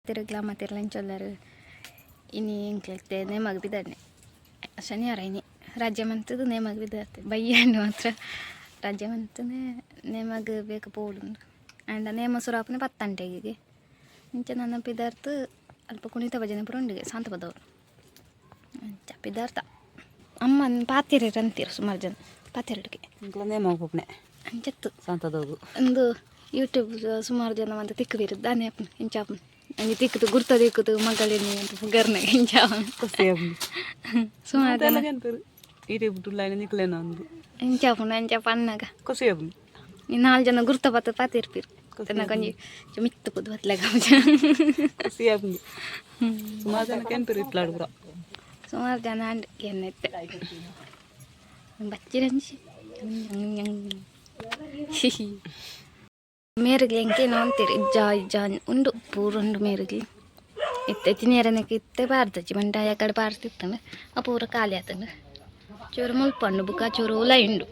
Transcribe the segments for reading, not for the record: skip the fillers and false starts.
ತಿರುಗ್ಲಾಮತಿರ್ಲಂಚೊಲ್ಲರು ಇನಿ ಎಂಕ್ಲೆಗ್ತೆ ನೇಮಾಗ ಬಿದ್ದಾನೆ ಶನಿವಾರ ಇನಿ ರಾಜ್ಯ ಮಂತದು ನೇಮಾಗ ಬಿದ್ದಾತೆ ಬಯ್ಯಂಡು ಮಾತ್ರ ರಾಜ್ಯ ಮಂತನೇ ನೇಮಾಗ ಬೇಕು ಪೋಡು ಆಂಡ ನೇಮ ಸುರಾಪನೆ 10 ಗಂಟೆಗೆ ಇಂಚ ನನ್ನ ಪಿದಾರ್ಥ ಅಲ್ಪ ಕುಣಿತ ಭಜನೆ ಪುರ ಉಂಡಿಗೆ ಶಾಂತ ಬದವರು ಅಂಚ ಪಿದಾರ್ಥ ಅಮ್ಮನ ಪಾತಿರೇರು ಅಂತೀರು ಸುಮಾರು ಜನ ಪಾತಿರಡಿಗೆ ನೇಮ ಹೋಗ್ನೆ ಅಂಚತ್ತು ಶಾಂತದವರು ಒಂದು ಯೂಟ್ಯೂಬ್ ಸುಮಾರು ಜನ ಅಂತ ತಿಕ್ಕು ಬೀರು ದಾನೆ ಅಪ್ಪನ ಇಂಚಾಪನ ನಂಗೆ ತಿಕ್ಕದು ಗುರ್ತ ತಿಕ್ಕದು ಮಗಳಿನಿ ಅಂತ ಫುಗರ್ನ ಇಂಚಾಪನ ಸುಮಾರು ಜನ ಇಂಚಾಪನ ಇಂಚಾಪ ಅನ್ನಾಗ ಈ 4 ಜನ ಗುರ್ತ ಬತ್ತ ಪಾತಿರ್ಪಿರು ಕೊಂಚ ಮಿತ್ತು ಕುದು ಬತ್ಲಾಗ ಸುಮಾರು ಜನ ಏನೈತೆ ಬಚ್ಚಿರಂಜಿ ಮೇರೆಗ್ಲಿ ಎಂಕೇನೋ ಅಂತೀರಿ ಇಜ್ಜ ಉಂಡು ಪೂರುಂಡು ಮೇರೆಗ್ಲಿ ಇತ್ತೆ ನೇರನಕ್ಕೆ ಇತ್ತೆ ಬಾರ್ದಜ್ಜಿ ಮಂಡ ಆ ಕಡೆ ಬಾರ್ತಿತ್ತಂಡು ಆ ಪೂರ ಖಾಲಿ ಆತಂಡು ಚೂರು ಮುಲ್ಪಂಡು ಬುಕ್ಕ ಚೂರು ಉಲೈಂಡು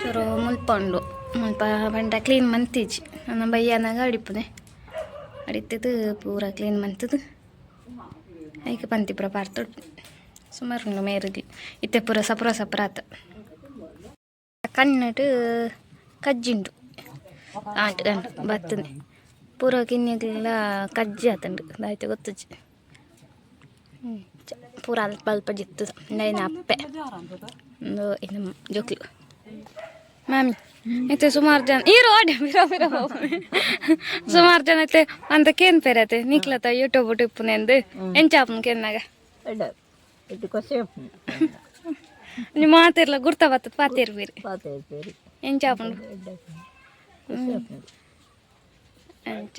ಚೂರು ಮುಲ್ಪಂಡು ಮುಲ್ಪ ಬಂಡ ಕ್ಲೀನ್ ಮಂತಿಜ್ಜಿ ನನ್ನ ಬಯ್ಯನಾಗ ಅಡಿಪುನೆ ಅಡಿತದು ಪೂರ ಕ್ಲೀನ್ ಮಂತದು ಐಕೆ ಪಂತಿಪುರ ಪಾರ್ತೊಡು ಸುಮಾರು ಉಂಡು ಮೇರೆಗ್ಲಿ ಇತ್ತೆ ಪೂರ ಸಪುರ ಆತ ಕನ್ನಡ ಕಜ್ಜಿಂಡು ಆಂಟು ಗಂಟು ಬರ್ತದೆ ಪೂರ ಕಿನ್ನಿಗೆಲ್ಲ ಕಜ್ಜಿ ಆತಂಡು ಆಯ್ತು ಗೊತ್ತಜ್ಜಿ ಪೂರ ಅಲ್ಪ ಜಿತ್ತು ನೈನ ಅಪ್ಪೆ ಒಂದು ಇನ್ನು ಜೋಕ್ಲು ಮ್ಯಾಮಿ ಐತೆ ಸುಮಾರು ಜನ ಈರೋ ಬಿರೋ ಸುಮಾರು ಜನ ಐತೆ ಅಂತ ಕೇನ್ ಪೇರತೆ ನಿಕ್ಲತ್ತ ಯೂಟ್ಯೂಬ್ ಟಿಪ್ಪುನೆಂದು ಎಂಚಾಪನ್ ಕೇನ್ನಾಗ ನಿಮ್ಮ ಮಾತಿರ್ಲ ಗುರ್ತ ಬರ್ತದ ಪಾತಿರ್ಬೀರಿ ಎಂಚಾಪನ್ ಅಂಚ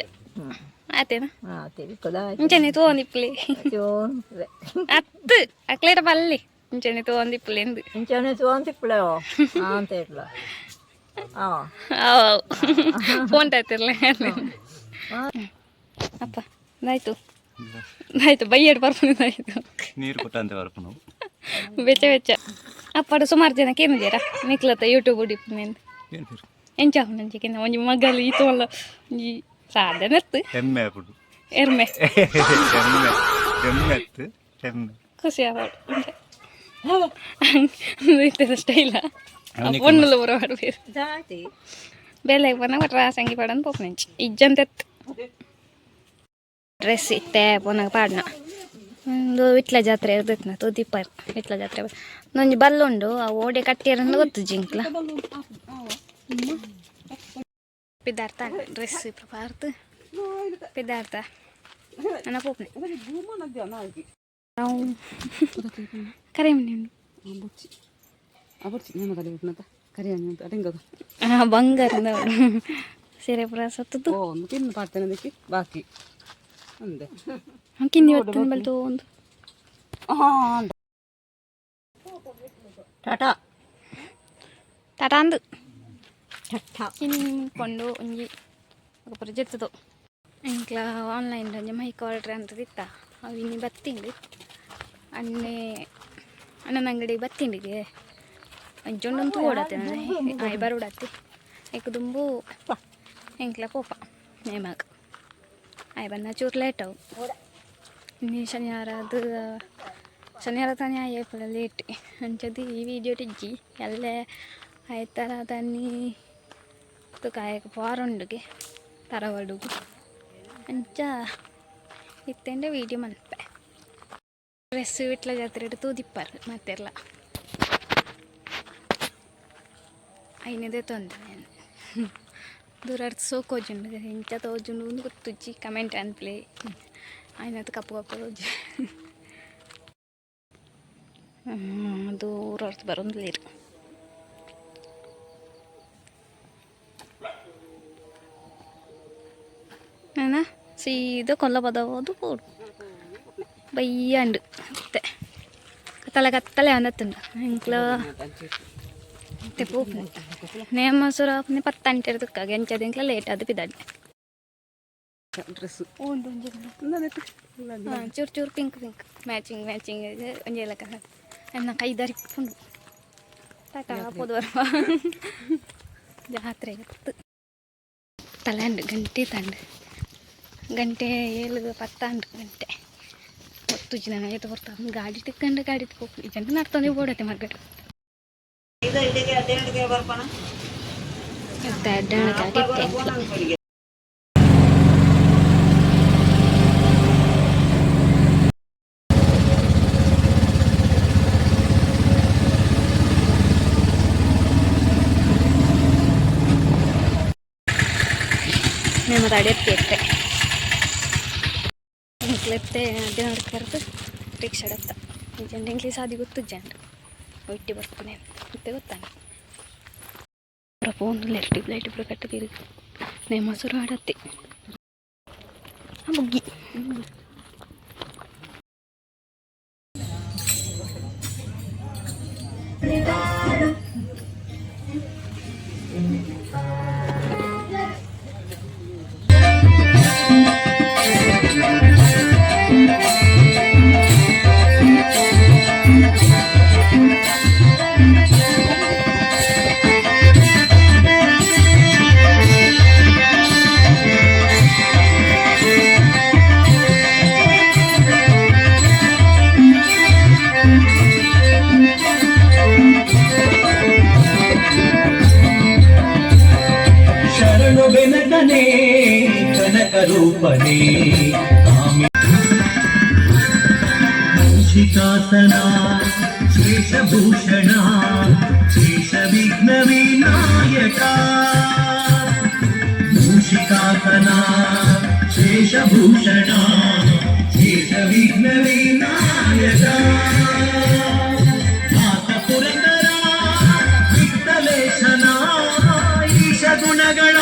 ಆತೇನಾ ಇಂಚನೆ ತೋಂದಿಪ್ಪಲಿ ಅತ್ತು ಅಕ್ಲೇಟ ಬಲ್ಲಿ ಇಂಚನೆ ತೋಂದಿಪ್ಪಲಿ ಎಂದು ಇಂಚನೆ ತೋಂದಿಪ್ಪಲೆ ಅಂತ ಇಟ್ಲ ಫೋನ್ ತಾಯ್ತಿರ್ಲ ಅಪ್ಪ ಆಯ್ತು ಬೈಯಡ್ ಬರ್ಪುಣಿದಾಯ್ತು ನೀರು ಕೊಟ್ಟಂತೆ ಬರ್ಪುನು ಬೆಚ್ಚ ಅಪ್ಪಡು ಸುಮಾರು ಜನಕ್ಕೆ ಏನಿದ್ದೀರ ನಿಕ್ಲತ್ತ ಯೂಟ್ಯೂಬ್ ಡಿಪ್ಪುನೆಂದು ಎಂಚಾಪು ನಂಚಿಕೆ ಒಂಜಿ ಮಗಲು ಈ ತೋಲ ಈ ಸಾಧನೆ ಇತ್ತು ಎಮ್ಮೆ ಬಿಡು ಎರ್ಮೆ ಎಮ್ಮೆ ಎತ್ತು ಎಮ್ಮೆ ಖುಷಿ ಆಗೋದು ಸ್ಟೈಲ ಒಣ್ಣುಲು ಬರೋ ಮಾಡ್ಬೇಕು ಬೆಲೆಗೆ ಬಂದಾಗ ರಾಸಂಗಿ ಪಾಡನ್ ಪೋಪ್ ನೆಂಚಿ ಇಜ್ಜಂತೆತ್ತು ಡ್ರೆಸ್ ಇತ್ತೆ ಪೋನಾಗ ಪಾಡ್ನ ಒಂದು ವಿಟ್ಲ ಜಾತ್ರೆ ಇರ್ತೈತೆ ತೋದಿಪ್ಪ ವಿಟ್ಲ ಜಾತ್ರೆ ಒಂದೊಂದು ಬಲ್ಲುಂಡು ಆ ಓಡೆ ಕಟ್ಟಿರಂದು ಗೊತ್ತು ಜಿಂಕ್ಲ ಪಿದಾರ್ಥ ಡ್ರೆಸ್ ಪಾರ್ತು ಪಿದಾರ್ಥ ನನ್ನ ಪೋಪ್ನೆ ಕರೆ ಬಂಗಾರ ಸೀರೆ ಪುರ ಸತ್ತದು ಬಾಕಿ ಕಿಂದಿ ಹೊತ್ತು ಬಲ್ತು ಒಂದು ಟಾಟಾ ಅಂದು ಕಿನ್ಕೊಂಡು ಒಂಜಿ ಪುರ ಜೆತ್ತದು ಇಂಕ್ಲ ಆನ್ಲೈನ್ ರಂಜ ಮೈಕ್ ಆರ್ಡ್ರ್ ಅಂತದಿತ್ತ ಅವು ಇನ್ನಿ ಬತ್ತಿಂಡು ಅಣ್ಣನ ಅಂಗಡಿಗೆ ಬತ್ತಿಂಡಿಗೆ ಅಂಚೊಂಡೊಂದು ಓಡತ್ತೆ ಆಯ್ ಬರೋಡತ್ತಿ ಐಕು ದುಂಬು ಎಂಕ್ಲ ಪೋಪ ನೇಮಾಗ ಆಯ್ ಬಂದ ಚೂರು ಲೇಟ್ ಅವು ಇನ್ನಿ ಶನಿವಾರ ತಾನೇ ಆಯ್ಪಲ್ಲ ಲೇಟ್ ಅಂಚದಿ ಈ ವಿಡಿಯೋ ಟಿಜ್ಜಿ ಎಲ್ಲೇ ಆಯ್ತರ ತನ್ನಿ ಕಾಯಕ ಪಾರೊಂಡುಗೆ ತರವಡುಗು ಅಂಚ ಇತ್ತೆಂಡೆ ವೀಡಿಯೋ ಮಲ್ಪೆ ಡ್ರೆಸ್ ವಿಟ್ಲ ಜಾತ್ರೆ ತೂದಿಪ್ಪಾರು ಮತ್ತೆಲ್ಲ ಐನದೇ ತೊಂದರೆ ದೂರಾರ್ಥ ಸೋಕೋಜುಂಡು ಇಂಚ ತೋಜುಂಡು ಒಂದು ಗೊತ್ತುಜ್ಜಿ ಕಮೆಂಟ್ ಅನ್ಪ್ಲೆ ಐನದು ಕಪ್ಪು ತೋಜು ದೂರಾರ್ಥ ಬರೋದು ಲೇರು ನಾನಾ ಸೀದಾ ಕೊಲ್ಲ ಬದವುದು ಪೋಡು ಬಯ್ಯಂಡು ಮತ್ತೆ ಕತ್ತಲೆ ಅಂದತ್ತುಂಡು ಇಂಕ್ಲ ಮತ್ತೆ ಪೋಪು ನೇಮ ಸುರಾಪನೆ 10 ಗಂಟೆ ಇರ್ತಕ್ಕಾಗ ಎಂಚದ ಇಂಕ್ಲ ಲೇಟ್ ಅದು ಪಿದಾಡಿ ಚೂರು ಪಿಂಕ್ ಮ್ಯಾಚಿಂಗ್ ಒಂಜೆಲ್ಲ ಕಲರ್ ನನ್ನ ಕೈದಾರಿ ಪುಂಡು ಟಾಟಾ ಪೋದು ಬರುವ ಜಾತ್ರೆ ತಲೆ ಗಂಟೆ ತಂಡು ಗಂಟೆ 7:10 ಗಂಟೆ ಹೊತ್ತು ಜನ ಎತ್ತು ಬರ್ತಾವೆ ಗಾಡಿ ತಿಕ್ಕೊಂಡು ಗಾಡಿ ಹೋಗಿ ಜನ ನಡ್ತಾನೆ ಓಡತ್ತೆ ಮರ್ಗಡೆ ಅಡ್ಡಾಣಕ್ಕೆ మేము రెడీ ఎత్తే ఇంట్లెత్తే అడ్డే నడకర్ದು ರಿಕ್ಷಾ ಎತ್ತ ಈ ಜನ ಇಂಗ್ಲೀಷ್ ಆದಿ ಗೊತ್ತು ಜನ ಒಟ್ಟಿ ಬರ್ತಾನೆ ಮತ್ತೆ ಗೊತ್ತಾನೆ ಫೋನ್ ಲೈಟ್ ಪುರ ಕಟ್ಟ ತಿರುಗಿ ನೇ ಮೊಸರು ಆಡತ್ತೆ ಮುಗ್ಗಿ ರೂಪನೇ ಮೂಷಿಕಾಸನ ಶೇಷಭೂಷಣ ಶೇಷ ವಿಘ್ನ ವಿನಾಯಕ ಮೂಷಿಕಾಸನ ಶೇಷಭೂಷಣ ಶೇಷ ವಿಘ್ನ ವಿನಾಯಕ ಮಾತ ಪುರಂದರ ವಿಠಲೇಶನ ಈಶ ಗುಣಗಳ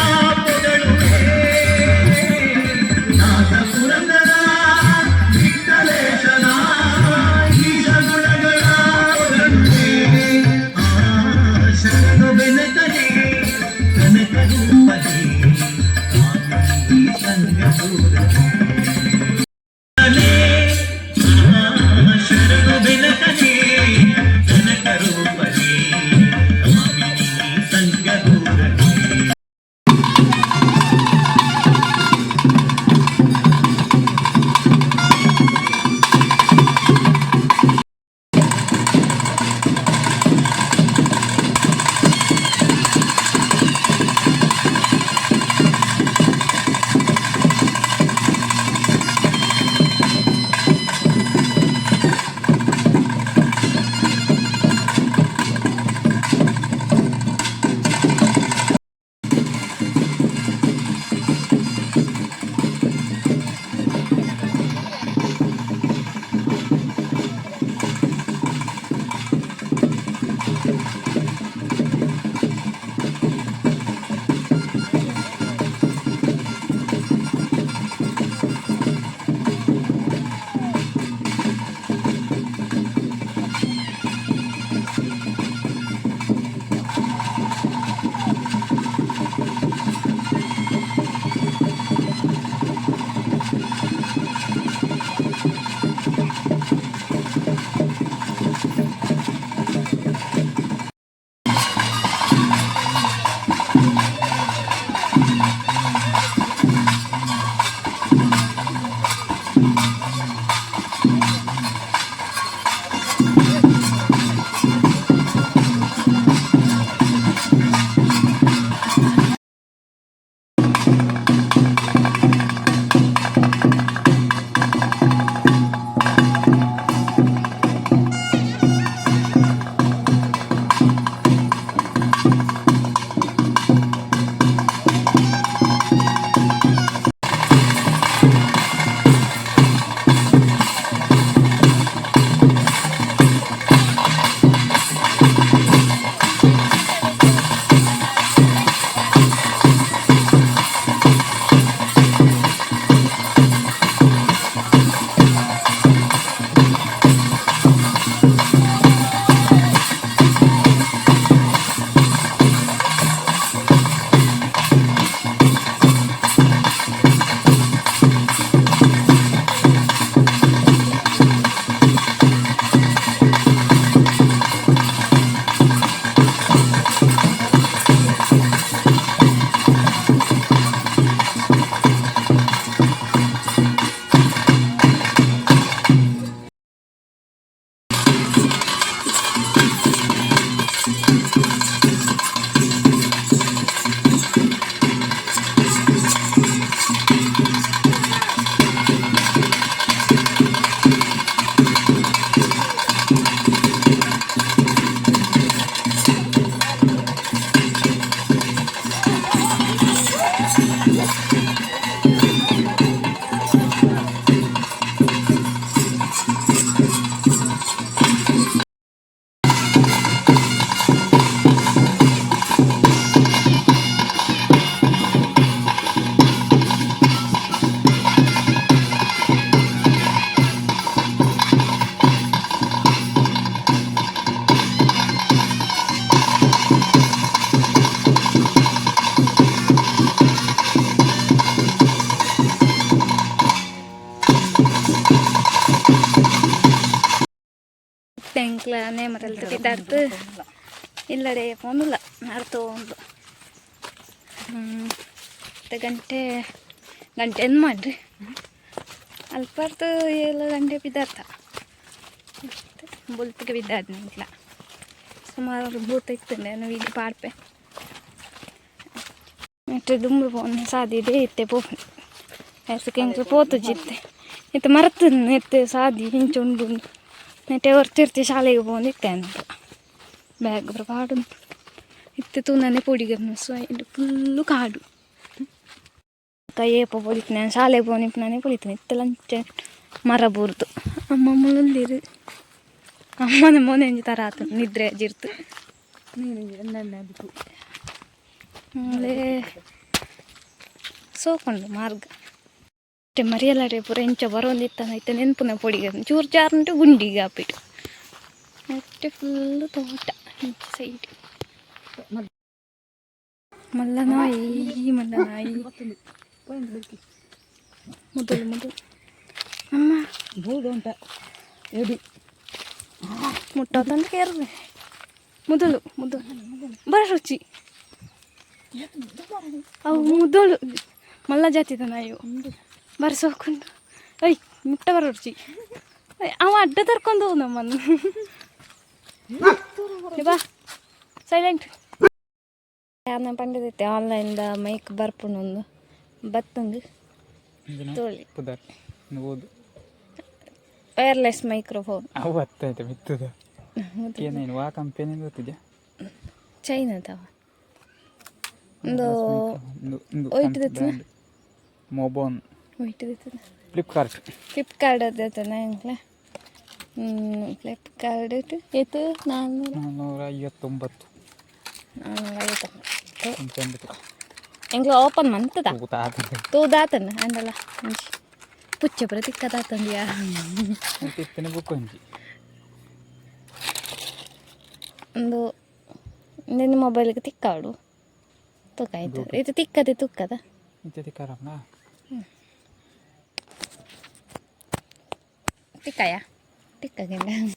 ಎಂಕ್ಲ ನೇಮರೆಲ್ಲ ಬಿದ್ದಾಡ್ತು ಇಲ್ಲಡೆ ಫೋನಿಲ್ಲ ಮಾಡ್ತು ಒಂದು ಗಂಟೆ ಗಂಟೆ ಏನು ಮಾಡ್ರಿ ಅಲ್ಪಾರ್ತು 7 ಗಂಟೆ ಬಿದ್ದಾಡ್ತ ಬುಲ್ಪಿಗೆ ಬಿದ್ದಾಡ್ ನಂಗಿಲ್ಲ ಸುಮಾರು ಭೂತ ಇರ್ತದೆ ನಾವು ಈಗ ಪಾಡ್ಪೆ ನೆಟ್ಟು ದುಂಬು ಪೋನೆ ಸಾದಿದೆ ಇತ್ತೆ ಪೋನೆ ಹೆಸಕ್ಕೆ ಎಂಕ್ಲು ಪೋತು ಜಿತ್ತೆ ಇತ್ತು ಮರತು ನೆತ್ತೆ ಸಾದಿ ಹಿಂಚುಂಡು ನೆಟ್ಟೆ ಹೊರ್ತಿರ್ತಿ ಶಾಲೆಗೆ ಹೋಗಿತ್ತೆ ಅಂತ ಬ್ಯಾಗ್ ಬರ ಕಾಡು ಇತ್ತು ತೂನೇ ಪೊಡಿಗೆ ಇದು ಫುಲ್ಲು ಕಾಡು ಕೈಯಪ್ಪ ಪೊಲಿತು ನಾನು ಶಾಲೆಗೆ ಹೋಗಿತ್ತು ನಾನೇ ಪೊಲಿತೀನಿ ಇತ್ತು ಲಂಚ ಮರ ಬೂರ್ದು ಅಮ್ಮ ಮುಳ್ಳಿರು ಅಮ್ಮನ ಮೊನೆ ಎಂಜಿ ಥರ ಆತು ನಿದ್ರೆ ಜಿರ್ತು ಆಮೇಲೆ ಸೋಕೊಂಡು ಮಾರ್ಗ ಅಷ್ಟೇ ಮರಿಯಲ್ಲಡೆ ಪೂರ ಎಂಚ ಬರೋಂದಿತ್ತ ನೆನಪುನ ಪೊಡಿಗೆ ಚೂರು ಚಾರ್ನುಂಟು ಗುಂಡಿಗೆ ಹಾಪಿಟ್ಟು ಅಷ್ಟೇ ಫುಲ್ಲು ತೋಟ ಇಂಚೆ ಸೈಡ್ ಮಲ್ಲ ನಾಯಿ ಮೊದಲು ಅಮ್ಮ ಬೋರ್ಡ್ ಉಂಟ ಎಡಿ ಮುಟ್ಟೋತಂತ ಕೇರ್ರೆ ಮೊದಲು ಬರ ರುಚಿ ಅವು ಮೊದಲು ಮಲ್ಲ ಜಾತಿದ ನಾಯಿ ಬರ್ಸೋಕೊಂಡು ಐ ಮುಟ್ಟ ಬರ ರುಚಿ ಅವ ಅಡ್ಡ ತರ್ಕೊಂಡು ನಮ್ಮನ್ನು ಬಾ ಸೈಲೆಂಟ್ ಯಾರನ್ನ ಪಂಡಿದೈತೆ ಆನ್ಲೈನ್ದ ಮೈಕ್ ಬರ್ಪುನೊಂದು ಬತ್ತಂದು ತೋಳಿ ವೈರ್ಲೆಸ್ ಮೈಕ್ರೋಫೋನ್ ಅವತ್ತೈತೆ ಬಿತ್ತದ ಏನೇನು ವಾ ಕಂಪೆನಿ ಗೊತ್ತಿದ್ಯಾ ಚೈನಾದವ ಒಂದು ಒಯ್ಟಿದೈತೆ ಮೊಬೈಲ್ ಒಯ್ಟಿದೈತೆ ಫ್ಲಿಪ್ಕಾರ್ಟ್ ಅದೈತೆ ನಂಗೆ ಫ್ಲಿಪ್ಕಾರ್ಟ್ ಇದು 459 ಎಂಗ್ಲ ಓಪನ್ ಮಂತದ ತೂದಾತನ ಅಂದಲ್ಲ ಪುಚ್ಚ ಬರ ತಿಕ್ಕದಾತಂದಿಯಾ ಬುಕ್ ಒಂಜಿ ಒಂದು ನಿನ್ನ ಮೊಬೈಲ್ಗೆ ತಿಕ್ಕಾಡು ತುಕ್ಕಾಯ್ತು ಇದು ತಿಕ್ಕದೆ ತುಕ್ಕದ ತಿಕ್ಕಾಯ ತಿಕ್ಕಗಿಲ್ಲ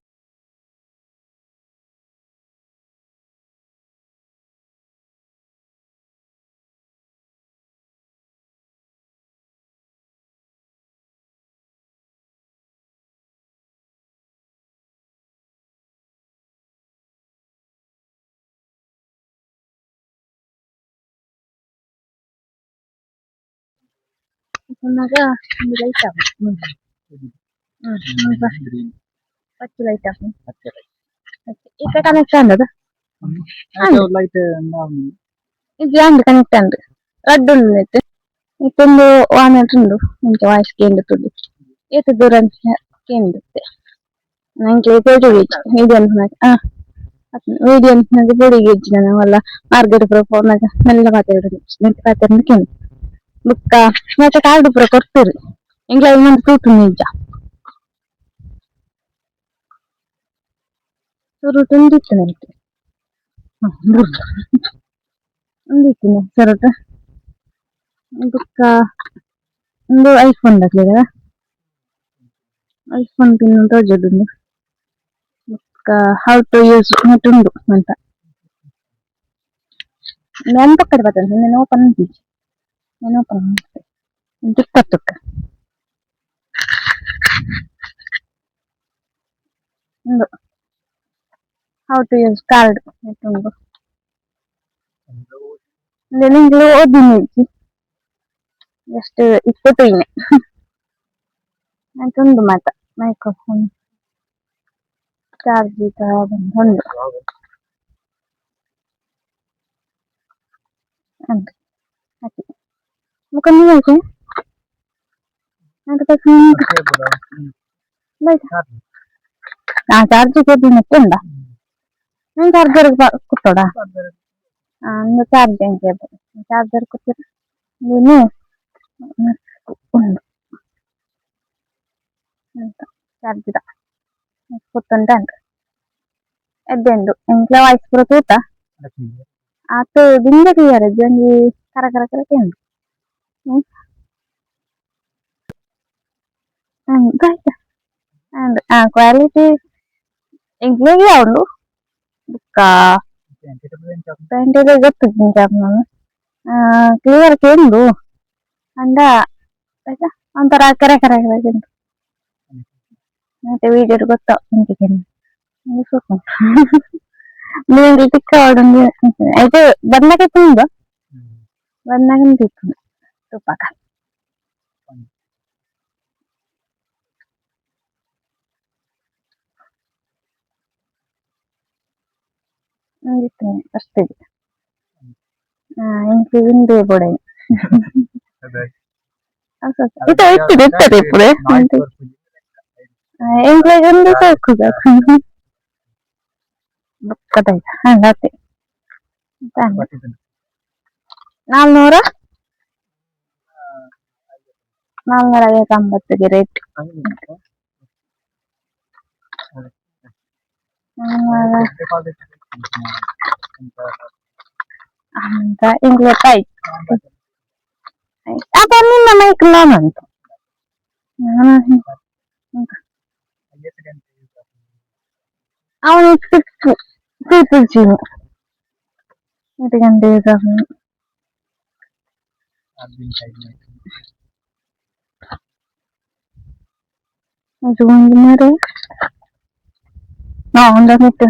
ಮಗ ಒಂದು ಲೈಟ್ ಆಫ್ ಪಚ್ಚು ಲೈಟ್ ಆಫ್ ಈಗ ಕನೆಕ್ಟ್ ಅಂದದ ಇದು ಅಂದು ಕನೆಕ್ಟ್ ಅಂದು ರಡ್ಡು ಉಂಡು ಇತ್ತೊಂದು ವಾನೆಟ್ ಉಂಡು ಮುಂಚೆ ವಾಯ್ಸ್ ಕೇಂದ್ರದ್ದು ಏತು ದೂರ ಕೇಂದ್ರತ್ತೆ ನಂಗೆ ಮೀಡಿಯಂ ಮೀಡಿಯಂನಾಗ ಬೋಡಿಗೆ ಇಜ್ಜಿನ ನಾವೆಲ್ಲ ಮಾರ್ಕೆಟ್ ಪುರ ಫೋನ್ನಾಗ ಮೆಲ್ಲ ಮಾತಾಡೋದು ಕೇಂದ್ರ ಬುಕ್ಕ ಮತ್ತೆ ಕಾರ್ಡು ಪುರ ಕೊಡ್ತೀರಿ ಎಂಗ್ಲ ಇನ್ನೊಂದು ತೂತು ನಿಜ ಸೊರುಟು ಒಂದಿತ್ತು ನನಗೆ ಒಂದಿತ್ತು ಸೊರುಟ ಬುಕ್ಕ ಒಂದು ಐಫೋನ್ ದಾಗ್ಲಿದ ಐಫೋನ್ ಪಿನ್ ತೋಜೊಡುಂಡು ಬುಕ್ಕ ಹೌ ಟು ಯೂಸ್ ನೆಟ್ ಉಂಡು ಅಂತ ನಾನು ಪಕ್ಕದ ಬರ್ತದೆ ನಾನು ಓಪನ್ ಅಂತಿದ್ದೆ ನಾನು ಓಪನ್ ಮಾಡ್ತೇನೆ ಟಿಕ್ಟಾಕ್ ಒಂದು how to use card net ಉಂಡು ನಿಂಗೆ ಓದಿನಿ ಎಷ್ಟು ಇಪ್ಪತ್ತು ಇನ್ನೆ ಅಂತೊಂದು ಮಾತ ಮೈಕ್ರೋಫೋನ್ ಚಾರ್ಜ್ ಬಂದು ಅಂತ ಹಾಕಿ ಮುಖಂಡಿ ಆಯ್ತು ಚಾರ್ಜ್ ಕೊಡ್ತೀನಿ ನೆಟ್ಟುಂಡ ನಾನು ಚಾರ್ಜರ್ ಕೊಟ್ಟೋಡ ಒಂದು ಚಾರ್ಜ್ ಹೆಂಗೆ ಚಾರ್ಜರ್ ಕೊಟ್ಟಿರ ನೀನು ಉಂಡು ಅಂತ ಚಾರ್ಜ್ದ ಕೊತ್ತುಂಟ ಅಂತ ಎದ್ದೆಂಡು ಎಂಕ್ಲ ವಾಯ್ಸ್ ಪೂರ ತೂತ ಆತು ದಿಂಗ ಕ್ಲಿಯರ್ ಜಂಗಿ ಕರ ಕರ ಕರ ಕೇಂದು quality English ya udah buka pendek gitu jam clear kan tuh anda apa antara kira-kira gitu nanti video gue tak mungkin ini suka mending kritik orang dia itu warna itu enggak warna kan gitu tuh pakai gitu pasti ini deh boleh itu deh boleh nanti English itu saya juga kata nanti ನಾಲ್ನೂರ $450 rate ಅಂತ English ಆಯ್ತು ಅದ ನಿನ್ನ mic ನಾನಂತ ಅವನು 8 ಗಂಟೆ Sebenarnya, no, udah gitu.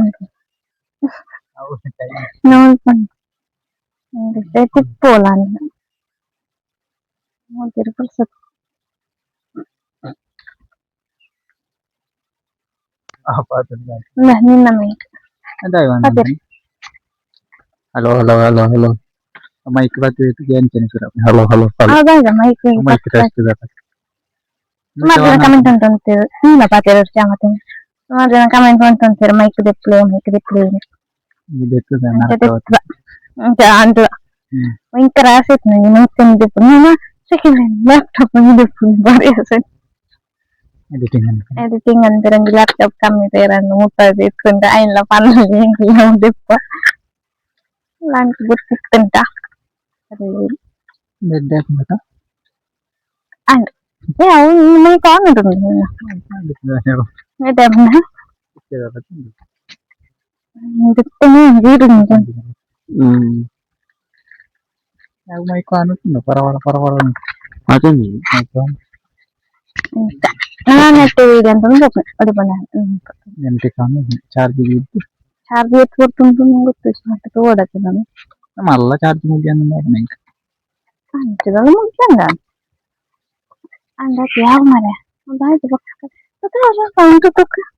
No, pun, saya kupolan. Mau jadi persep. apa tuh? Nah, ini namanya. Ada yang mana? Halo. Mic batu itu gian sudah. Halo. Ada ya mic. Mic rest juga. Mana kami tonton ter, ini apa terus jangan tuh. Mana kami tonton ter mic de play. Ini itu kan. Jangan tuh. Main keras itu nih, nonton de punya second laptop ini de punya variasi. Editing antara di laptop kami teran muter di kunda ain lapan yang de pa. Lan butik tentang. Beda apa? Ya, ini kan itu. Beda mana? Ini gitu nih. Aku mau ikut anu tuh, para. Macam ni. Nah, itu gantung tuh, ada mana? Nanti kami charge gitu. Charge itu tunggu tuh, itu ada kan? Malah charge kemudian nih. Juga mungkin kan? Anda siapa mana? Anda itu pakai. Itu harus tahu tuh.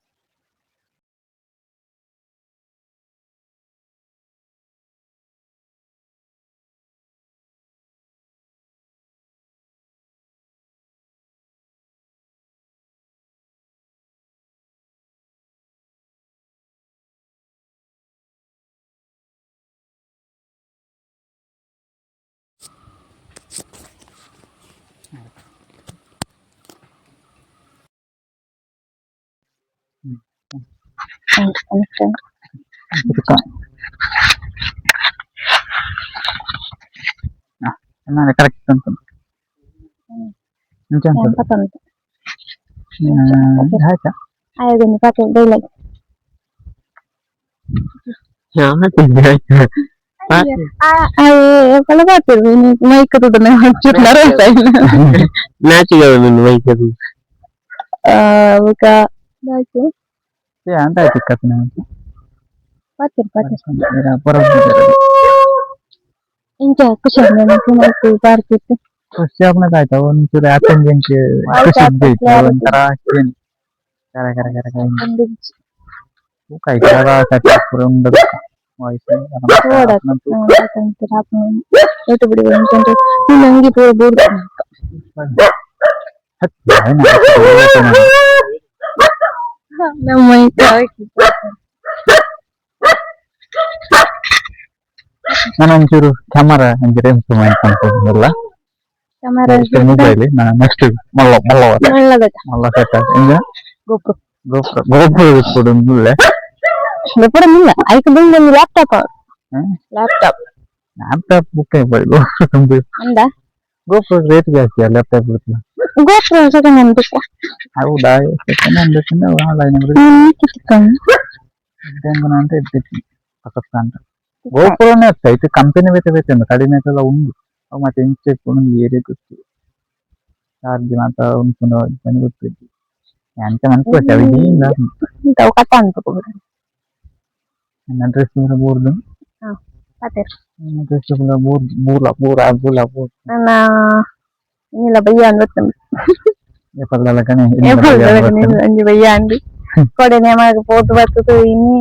Nah, mana correct tonton. Macam tu. Apa tuh? Baca. Ayo gini pakai dulu. Jangan tinggal. Ayo, kalau pakai ini mic itu udah hancur naruh saya. Nanti kalau minum mic itu. Buka baca. Ya, anda tiket nanti. Pakai. Ada perang. Inja, kucingnya nanti mau keluar gitu. Siapa nak tahu ni sudah akan yang ke kesibuk antara ini. Gara-gara ini. Bukan cara saya kurang dekat. Wajib. Ada kan terap itu beri contoh. Ini lagi buru-buru. Namanya kita. Mana suruh kamera anjir semua yang konten lah. Kamera itu mobile nah next malah kata enggak GoPro itu dulu ya. Lepas ni lah, aku beli laptop. Laptop bukan boleh GoPro tunggu. Anda? GoPro rate guys ya laptop itu. GoPro saya kan nanti. Aku dah sekarang ada orang lain yang beli. Kita kan. ಇದ್ದಂಗುನ ಅಂತ ಇರ್ತಿತ್ತು ಪಕ್ಕತ್ತ ಅಂತ ಗೋಪುರನೇ ಇರ್ತಾ ಇದು company ಬೇತೆ ಕಡಿಮೆ ಎಲ್ಲ ಉಂಡು ಅವು ಮತ್ತೆ ಇಂಚೆ ಒಂದು ಏರಿಯಾ ಗೊತ್ತು ಚಾರ್ಜ್ ಮಾತ್ರ ಉಂಟು ಜನ ಗೊತ್ತಿದ್ದು ಎಂತ ಅನ್ಕೋತ ಇಲ್ಲ ಇಂಥವು ಕಥ ಅನ್ಕೋಬೋದು. ನನ್ನ ಡ್ರೆಸ್ ಮೂರ್ದು ಅದೇ ಡ್ರೆಸ್ ಮೂಲ ಮೂಲ ಬೂಲ ಬೂಲ ನನ್ನ ಇಲ್ಲ ಬಯ್ಯ ಅಂದ್ ಪಲ್ಲ ಕಣೆ ಅಂಜಿ ಬಯ್ಯ ಅಂದಿ ಕೊಡೆ ನೇಮಾಗ ಪೋತು ಬರ್ತದೆ ಇನ್ನಿ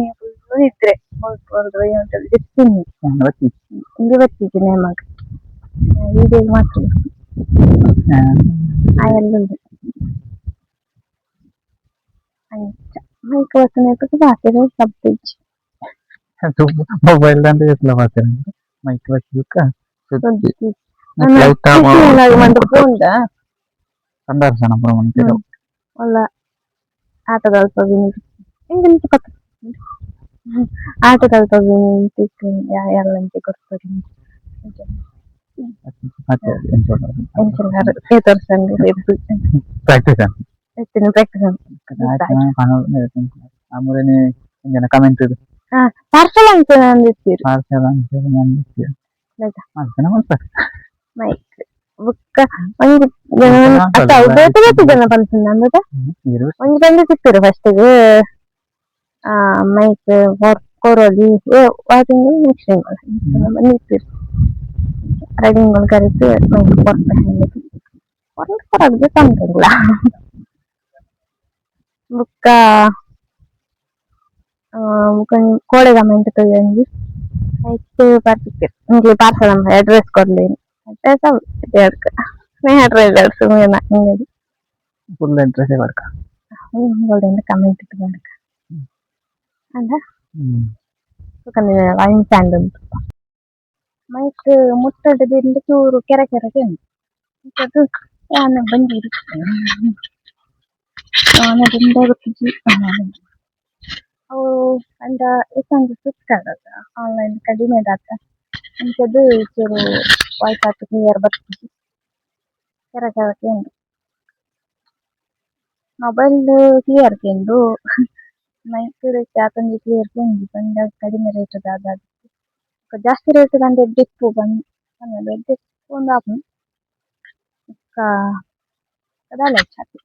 ಇದ್ರೆ ಬಯ್ಯ ಉಂಟು ಎತ್ತಿನಿ ಹಿಂಗೆ ಬರ್ತಿದ್ದೆ ನೇಮಾಗ ಈಗ ಮಾಡ್ತೀನಿ ಆ ಎಲ್ಲ ಮೈಕ್ ವಸನೆ ಭಾಷೆ ಸಬ್ಜೆಕ್ಟ್ ಮೊಬೈಲ್ ಅಂದ್ರೆ ಎಟ್లా ಮಾತಾಡ ಮೈಕ್ ವಚ್ಚುಕ ಸಂದರ್ಶನ ಪ್ರಮಾಣ ಒಳ್ಳ ಆಟಗಳು ಆಟಗಳು ಎಲ್ಲ ಕೊಡ್ತಾರೆ ಪ್ರಾಕ್ಟೀಸ್ ಎತ್ತಿನ ಪ್ರಾಕ್ಟೀಸ್ ಆಮೇಲೆ ಜನ ಕಮೆಂಟ್ ಪಾರ್ಸಲ್ ಅಂತ ಅಂದಿರ್ತೀರಿ ಪಾರ್ಸಲ್ ಅಂತ ಮೈಕ್ ಬುಕ್ಕ ಒಂದು ಜನ ಪನ್ಸನ್ ಅಂದ ಒಂದು ಬಂದು ಸಿಕ್ತಿರು ಫಸ್ಟಿಗೆ ಮೈಕ್ ಕೊರೋಲಿ ವಾಟಿಂಗ್ ನೆಕ್ಸ್ಟ್ ಬಂದಿರ್ತೀರಿ ರೆಡಿಂಗ್ ಕರೆದು ಮೈಕ್ ಕೊರಗೆ ತಂದಿಲ್ಲ ಬುಕ್ಕ ಕೋಡೆ ಗಮೆಂಟ್ ತೊಗೊಂಡು ಆಯ್ತು ಬರ್ತಿರ್ತೀರಿ ನಿಮಗೆ ಪಾರ್ಸಲ್ ಅಂತ ಅಡ್ರೆಸ್ ಕೊಡ್ಲೇನು ಅಡ್ರೆಸ್ ಅಡ್ರೆಸ್ ಸುಮ್ಮನೆ ಹಿಂಗಾಗಿ ಫುಲ್ ಇಂಟ್ರೆಸ್ಟ್ ಕೊಡ್ಕ ಗೋಲ್ಡನ್ ಕಮೆಂಟ್ ಇಟ್ಕೊಂಡ್ಕ ಅಂದ ವೈನ್ ಸ್ಟ್ಯಾಂಡ್ ಉಂಟು ಮೈಕ್ ಮುಟ್ಟದಿಂದ ಚೂರು ಕೆರೆ ಕೆರೆಗೆ ಉಂಟು ಅದು ನಾನು ಬಂದಿರುತ್ತೇನೆ ಅವನದಿಂದ ಗೊತ್ತಿದ್ವಿ ಅವು ಅಂದ ಎಷ್ಟೊಂದು ಸಿಕ್ಕಾಗತ್ತ ಆನ್ಲೈನ್ ಕಡಿಮೆ ದಾತ ಅಂಥದ್ದು ಚೂರು ವಾಯ್ಸ್ ಆತು ಕ್ಲಿಯರ್ ಬರ್ತಿದ್ವಿ ಕೆರೆ ಕೆರಕ್ಕೆ ಉಂಟು ಮೊಬೈಲ್ ಕ್ಲಿಯರ್ ಕೆಂದು ಮೈಕ್ ಆತಂದು ಕ್ಲಿಯರ್ ಕೆಂದು ಬಂದ ಕಡಿಮೆ ರೇಟ್ ಅದಾದ ಜಾಸ್ತಿ ರೇಟ್ ಅಂದ್ರೆ ಡಿಪ್ಪು ಬಂದು ಡಿಪ್ಪು ಒಂದು ಆಪು ಅದಲ್ಲ ಚಾತಿ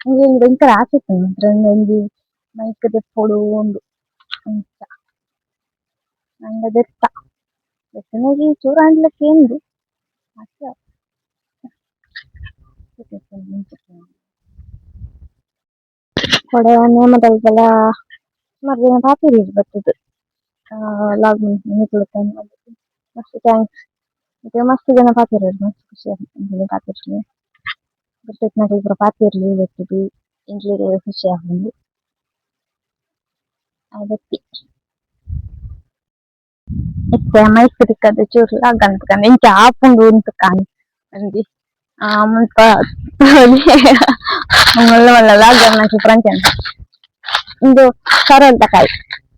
ಹಂಗೆ ಭಯಂಕರ ಆಸೆ ಇತ್ತು ಮಾತ್ರ ಒಂದು ಮೈಕ್ ದೆಪ್ಪೋಡು ಒಂದು ಅಂತ ನಂಗೆ ದೆತ್ತ ಬೆತ್ತನಾಗಿ ಚೂರು ಆಡ್ಲಿಕ್ಕೆ ಎಂದು ಅಷ್ಟೇ ಕೊಡೆ ನೇಮದಲ್ಗೆಲ್ಲ ಸುಮಾರು ಜನ ಪಾತಿರಿ ಬರ್ತದೆ ಲಾಗ್ಮನ್ ನಿಂತ್ಳುತ್ತೆ ಮಸ್ತ್ ಥ್ಯಾಂಕ್ಸ್ ಮತ್ತೆ ಮಸ್ತ್ ಜನ ಪಾತಿರೋದು ಮಸ್ತ್ ಖುಷಿ ಆಗ್ತದೆ ಪಾತಿರ್ಲಿ ಗೊತ್ತಿತ್ತು ಇಬ್ಬರು ಪಾತಿರ್ಲಿ ಗೊತ್ತಿದ್ದು ಇಂಗ್ಲಿಗೆ ಖುಷಿ ಆಗ್ಬೋದು ಅದಕ್ಕೆ ಇತ್ತೆ ಮೈಕ್ ತಿಕ್ಕದು ಚೂರು ಲಾಗಂತ ಇಂಚ ಆಪುಂಡು ಉಂಟು ಕಾಣಿ ಅಂದಿ ಮುಲ್ಪ ಒಳ್ಳೆ ಒಳ್ಳೆ ಲಾಗನ್ನಕ್ಕೆ ಫ್ರಂಚ್ ಅಂತ ಇದು ಸರಳ ಕಾಯಿ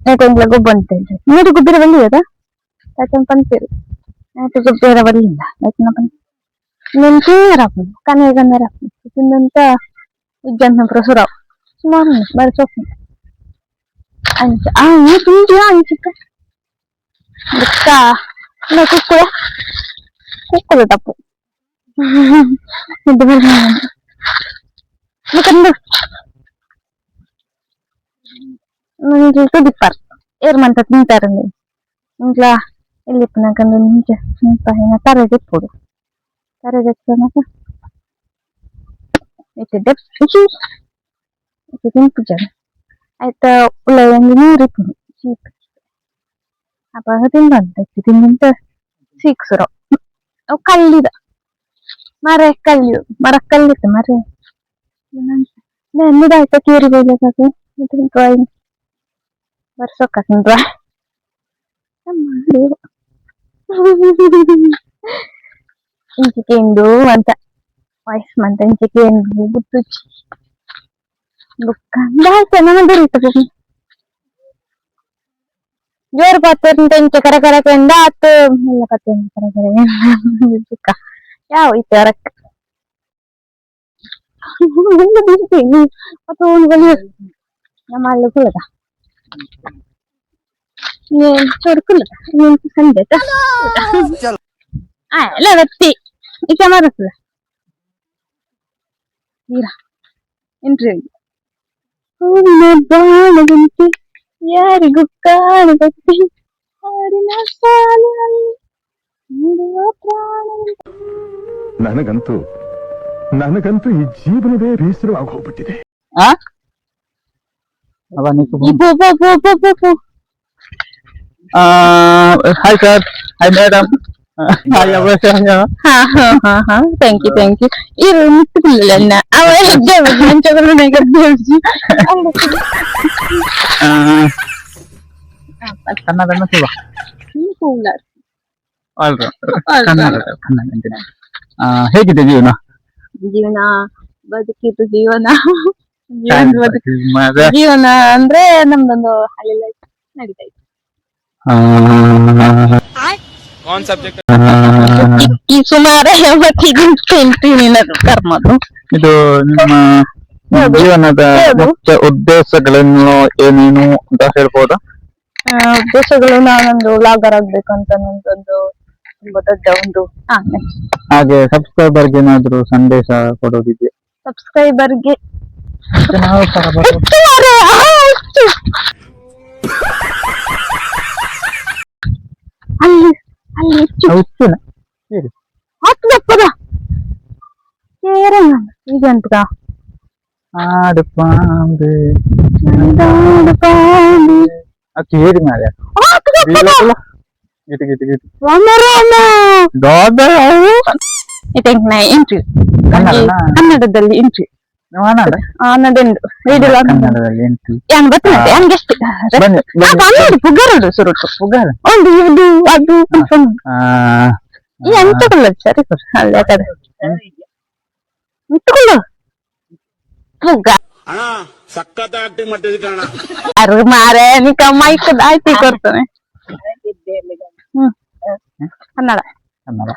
ನೇಟೆಂಗ್ಲ ಗೊಬ್ಬ ಅಂತ ನೀರು ಗುಬ್ಬಿರ ಬಂದಿದ ತಚನ್ ಪಂಚರು ನೇಟು ಗುಬ್ಬಿರ ಬರಲಿಲ್ಲ ಲೈಟ್ನ ಪಂಚ నేను రాపు కానీ ఏదన్నా రాపు తిందంతా విజ్ఞాన ప్రసురావు సుమారు మరి చూస్తుంది తింటా అని చెప్ప కుక్కల కుక్కలు తప్పు ఇంట్లో తిప్పారు ఏరమంతా తింటారండి ఇంట్లో వెళ్ళిపోయినాక పైన కర్ర తిప్పుడు kare দেখতে নাকি itu dep itu pintu jalan itu ulayan ini ribu sih apa ngerti nggak itu pintu sih sero oh kali dah marah kali itu marah nah ini dah itu kiri bawah satu itu drawing bersok kan drawing sama ఇంచికేందు అంత voice మంత ఇంచికేందు గుర్తొచ్చి బుక్క చాలా దొరుకుతుంది జోరు పత్తుంటే ఇంక కరకరకండ అత్తు మెల్ల పత్తుంది కరకర బుక్క ಯಾವ ಈ ತರಕ್ ಅತ್ತು ಒಂದು ಬಲಿ ನಮ್ಮ ಅಲ್ಲಿ ಕೂಡದ ಚೊರ್ಕುಲ್ಲ ಸಂಜೆ ಅಲ್ಲ ಬತ್ತಿ ಈಗ ಮಾರುತ್ತದ ನೀರಾ ಇಂಟ್ರಿ ಹೂವಿನ ಬಾಣದಂತೆ ಯಾರಿಗೂ ಕಾಣದಂತೆ ಹಾಡಿನ ಸಾಲಿನಲ್ಲಿ ನೀಡುವ ಪ್ರಾಣದಂತೆ. ನನಗಂತೂ ಈ ಜೀವನವೇ ಬೇಸರವಾಗಿ ಹೋಗ್ಬಿಟ್ಟಿದೆ. Hi sir, hi madam. Thank you ಇರು ಮುಟ್ಟುತ್ತಿಲ್ಲ ಅವ ಹೆಜ್ಜೆ ಮಂಚಗಳು ಕನ್ನಡ ಹೇಗಿದೆ ಜೀವನ? ಜೀವನ ಬದುಕಿದ್ದು ಜೀವನ ಮತ್ತೆ ಜೀವನ ಅಂದ್ರೆ ನಮ್ದೊಂದು ಹಳ್ಳಿ ಲೈಫ್ ನಡೀತಾ ಇತ್ತು. ಈ ಸುಮಾರು 80 ನಿನ್ನದು ಕರ್ಮದು. ಇದು ನಿಮ್ಮ ಜೀವನದ ಮುಖ್ಯ ಉದ್ದೇಶಗಳನ್ನು ಏನೇನು ಅಂತ ಹೇಳ್ಬೋದಾ? ಉದ್ದೇಶಗಳು ನಾನೊಂದು ವ್ಲಾಗರ್ ಆಗ್ಬೇಕು ಅಂತ ನಂದೊಂದು ತುಂಬಾ ದೊಡ್ಡ ಒಂದು ಹಾಗೆ ಸಬ್ಸ್ಕ್ರೈಬರ್ಗೆ ಏನಾದ್ರು ಸಂದೇಶ ಕೊಡೋದಿದೆ? ಸಬ್ಸ್ಕ್ರೈಬರ್ಗೆ ನಾವು ಅಲ್ಲಿ ಅಲ್ಲಿ ಹುಚ್ಚಿನ ಹೇಳಿ ಹತ್ತದಪ್ಪದ ಈಗ ಅಂತ ಆಡು ಪಾಂಬೆ ಅಕ್ಕಿ ಹೇಳಿ ಮಾರ್ಯ ಗಿಟಿ ಗಿಟಿ ಗಿಟಿ ಇಂಟ್ರಿ ಕನ್ನಡದಲ್ಲಿ ಇಂಟ್ರಿ ನನ್ನದೊಂದು ವಿಡಿಯೋ ಕನ್ನಡದಲ್ಲಿ ಎಂಟ್ರಿ ಏನ್ ಗೊತ್ತಿಲ್ಲ ಹಂಗೆಷ್ಟು ಪುಗರುಡು ಸುರುಟು ಪುಗಾರ ಒಂದು ಇದು ಅದು ಎಂತ ಕೊಲ್ಲದು ಸರಿ ಸರ್ ಅಲ್ಲೇ ಕಡೆ ಇಟ್ಟುಕೊಳ್ಳು ಪುಗ್ಗ ಅರು ಮಾರೆ ನಿಕ ಮೈಕ್ ಆಯ್ತಿ ಕೊಡ್ತಾನೆ ಕನ್ನಡ ಕನ್ನಡ.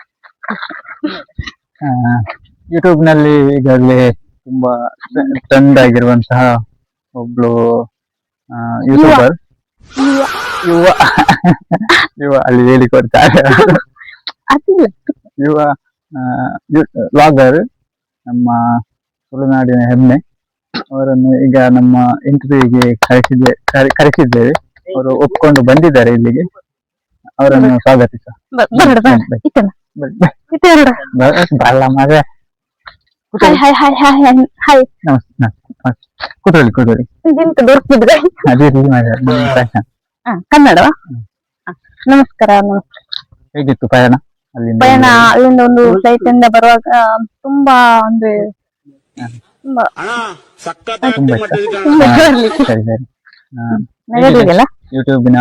ಯೂಟ್ಯೂಬ್ ನಲ್ಲಿ ಈಗಾಗಲೇ ತುಂಬಾ ಟ್ರೆಂಡ್ ಆಗಿರುವಂತಹ ಒಬ್ಳು ಯೂಟ್ಯೂಬರ್ ಯುವ ಯುವ ಅಲ್ಲಿ ಹೇಳಿಕೊಡ್ತಾರೆ ಅದಿಲ್ಲ ಯುವ ವ್ಲಾಗರ್ ನಮ್ಮ ತುಳುನಾಡಿನ ಹೆಮ್ಮೆ ಅವರನ್ನು ಈಗ ನಮ್ಮ ಇಂಟರ್ವ್ಯೂಗೆ ಕರೆಸಿದ್ದೇವೆ. ಅವರು ಒಪ್ಕೊಂಡು ಬಂದಿದ್ದಾರೆ ಇಲ್ಲಿಗೆ. ಅವರನ್ನು ಸ್ವಾಗತಿಸ ಬರಲ್ಲ ಮಗ. ಕೂತ್ಕೊಳ್ಳಿ ಕೂತ್ಕೊಳ್ಳಿ. ಅದಿರ್ಲಿ ಮಗ. ಕನ್ನಡವಾ? ನಮಸ್ಕಾರ. ಹೇಗಿತ್ತು ಪಯಣ? ಪಯಣ ಅಲ್ಲಿಂದ ಒಂದು ಫ್ಲೈಟ್ ಇಂದ ಬರುವಾಗ ತುಂಬಾ ಅಂದ್ರೆ ತುಂಬಾ ಯೂಟ್ಯೂಬಿನ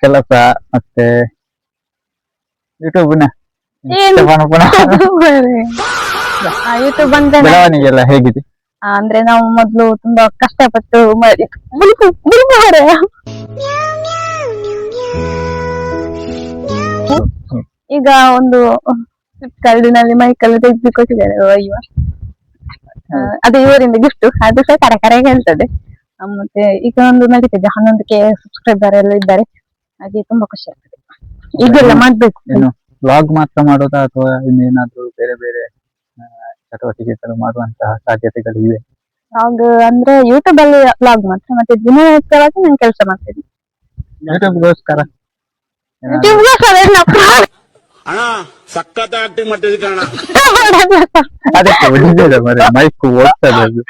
ಕೆಲಸ ಮತ್ತೆ ಯೂಟ್ಯೂಬಿನ ಯೂಟ್ಯೂಬ್ ಅಂದ್ರೆ ಬೆಳವಣಿಗೆ ಎಲ್ಲ ಹೇಗಿದೆ? ಅಂದ್ರೆ ನಾವು ಮೊದ್ಲು ತುಂಬಾ ಕಷ್ಟಪಟ್ಟು ಈಗ ಒಂದು ಫ್ಲಿಪ್ಕಾರ್ಟಿನಲ್ಲಿ ಮೈಕಲ್ಲಿ ತೆಗೆದು ಕೊಟ್ಟಿದ್ದಾರೆ ಅಯ್ಯೋ ಅದು ಇವರಿಂದ ಗಿಫ್ಟ್ ಅದು ಸಹ ಕರೆ ಕರೆ ಹೇಳ್ತದೆ. ಮತ್ತೆ ಈಗ ಒಂದು ನಡೀತಿದೆ 11K ಸಬ್ಸ್ಕ್ರೈಬರ್ ಎಲ್ಲ ಇದ್ದಾರೆ. ಹಾಗೆ ತುಂಬಾ ಖುಷಿ ಆಗ್ತದೆ. ಇದೆಲ್ಲ ಮಾಡ್ಬೇಕು. ವ್ಲಾಗ್ ಮಾತ್ರ ಮಾಡೋದಾ ಅಥವಾ ಇನ್ನೇನಾದ್ರೂ ಬೇರೆ ಬೇರೆ ಚಟುವಟಿಕೆಗಳು ಮಾಡುವಂತಹ ಸಾಧ್ಯತೆಗಳು ಇವೆ? ವ್ಲಾಗ್ ಅಂದ್ರೆ ಯೂಟ್ಯೂಬ್ ಅಲ್ಲಿ ವ್ಲಾಗ್ ಮಾತ್ರ, ಮತ್ತೆ ದಿನನಿತ್ಯವಾಗಿ ನಾನು ಕೆಲಸ ಮಾಡ್ತೀನಿ. ಯೂಟ್ಯೂಬ್ಗೋಸ್ಕರ ಅದಕ್ಕೆ ಮೈಕ್ ಓದ್ತದೆ ಅದು.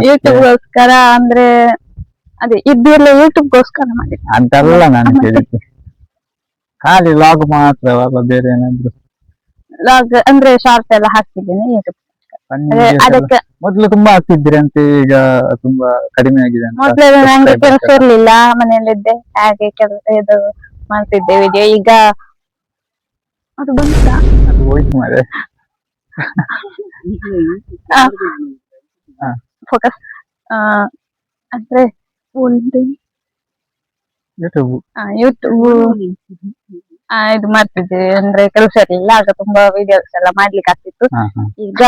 ಯೂಟ್ಯೂಬ್ಗೋಸ್ಕರ ಅಂದ್ರೆ ಅದೇ ಇದೆಲ್ಲ ಯೂಟ್ಯೂಬ್ಗೋಸ್ಕರ ಮಾಡಿ ಅದಲ್ಲ ನಾನು ಕೇಳಿದ್ದು. ಖಾಲಿ ಲಾಗ್ ಮಾತ್ರವಲ್ಲ ಬೇರೆ ಏನಾದ್ರು? ಲಾಗ್ ಅಂದ್ರೆ ಶಾರ್ಟ್ ಎಲ್ಲ ಹಾಕ್ತಿದ್ದೀನಿ ಯೂಟ್ಯೂಬ್. ಅದಕ್ಕೆ ಮೊದ್ಲು ತುಂಬಾ ಹಾಕ್ತಿದ್ದೀರಿ ಅಂತ, ಈಗ ತುಂಬಾ ಕಡಿಮೆ ಆಗಿದೆ ಅಂತ. ಮೊದ್ಲು ನಂಗೆ ಕೆಲಸ ಇರ್ಲಿಲ್ಲ, ಮನೆಯಲ್ಲಿದ್ದೆ, ಹಾಗೆ ಕೆಲಸ ಇದು ಮಾಡ್ತಿದ್ದೆ ವಿಡಿಯೋ. ಈಗ ಅದು ಬಂತ ಅದು ಹೋಯ್ತು ಮಾರೆ. ಫೋಕಸ್ ಅಂದ್ರೆ ಒಂದು ಯೂಟ್ಯೂಬ್ ಇದು ಮಾಡ್ತಿದ್ದೆ. ಅಂದ್ರೆ ಕೆಲಸ ಇರ್ಲಿಲ್ಲ ಆಗ, ತುಂಬಾ ವಿಡಿಯೋಸ್ ಎಲ್ಲ ಮಾಡ್ಲಿಕ್ಕೆ ಆಗ್ತಿತ್ತು. ಈಗ